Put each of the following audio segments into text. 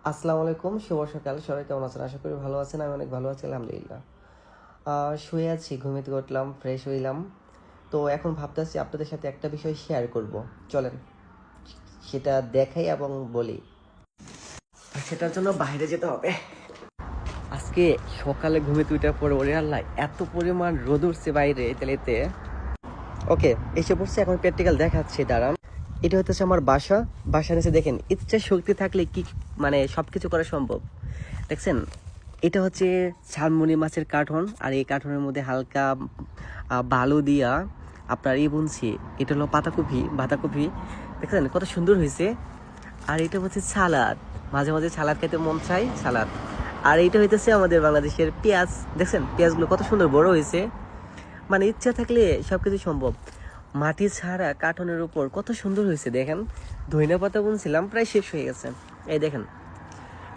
আসসালামু আলাইকুম, শুভ সকাল। সবাই কেমন আছেন? আশা করি ভালো আছেন। আমি অনেক ভালো আছি, আলহামদুলিল্লাহ। শুয়ে আছি, ঘুমিয়ে থেকে উঠলাম, ফ্রেশ হইলাম। তো এখন ভাবতেছি আপনাদের সাথে একটা বিষয় শেয়ার করব। চলেন সেটা দেখাই এবং বলি। আর সেটার জন্য বাইরে যেতে হবে। আজকে সকালে ঘুমিয়ে উঠার পরে ওরে আল্লাহ এত পরিমাণ রোদ উঠছে বাইরে তেলেতে। ওকে, এসে পড়ছে, এখন প্র্যাকটিক্যাল দেখাচ্ছি, দাঁড়ান। এটা হচ্ছে আমার বাসা নিচে দেখেন, ইচ্ছা শক্তি থাকলে কি মানে সবকিছু করা সম্ভব। দেখছেন, এটা হচ্ছে ঝালমুড়ি মাছের কার্টন, আর এই কার্টনের মধ্যে হালকা বালু দিয়া আপনার বুনছি। এটা হলো বাঁধাকপি। দেখছেন কত সুন্দর হয়েছে। আর এটা হচ্ছে সালাদ, মাঝে মাঝে সালাদ খেতে মন চাই, সালাদ। আর এইটা হইতেছে আমাদের বাংলাদেশের পেঁয়াজ। দেখছেন পেঁয়াজগুলো কত সুন্দর বড় হয়েছে। মানে ইচ্ছা থাকলে সবকিছু সম্ভব। মাটি ছাড়া কার্টনের উপর কত সুন্দর হয়েছে দেখেন। ধনিয়া পাতা বুনছিলাম, প্রায় শেষ হয়ে গেছে। এই দেখেন,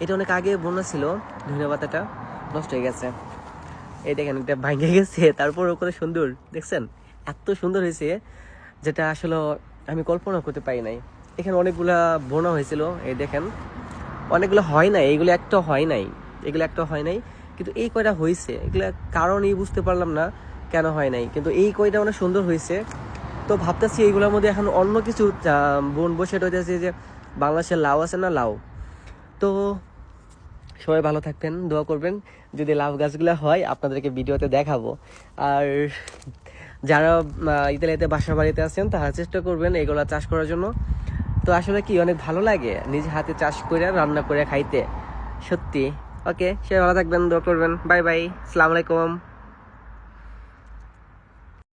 এটা অনেক আগে বোনা ছিল, ধনিয়া পাতাটা নষ্ট হয়ে গেছে। এই দেখেন, এটা ভাঙে গেছে, তারপরও কত সুন্দর দেখছেন। এত সুন্দর হয়েছে যেটা আসলে আমি কল্পনা করতে পারি নাই। এখানে অনেকগুলা বোনা হয়েছিল, এই দেখেন। অনেকগুলো হয় নাই, এগুলো একটা হয় নাই, কিন্তু এই কয়টা হয়েছে। এগুলো কারণই বুঝতে পারলাম না কেন হয় নাই, কিন্তু এই কয়টা অনেক সুন্দর হয়েছে। তো ভাবতেছি এইগুলোর মধ্যে এখন অন্য কিছু বুনবো, সেটা হইতেছে যে বাংলাদেশের লাউ আছে না, লাউ। তো সবাই ভালো থাকবেন, দোয়া করবেন। যদি লাউ গাছগুলো হয় আপনাদেরকে ভিডিওতে দেখাবো। আর যারা ইতালিতে বাসা বাড়িতে আছেন তারা চেষ্টা করবেন এগুলো চাষ করার জন্য। তো আসলে কি অনেক ভালো লাগে নিজে হাতে চাষ করে রান্না করে খাইতে, সত্যি। ওকে, সবাই ভালো থাকবেন, দোয়া করবেন। বাই বাই, আসসালামু আলাইকুম।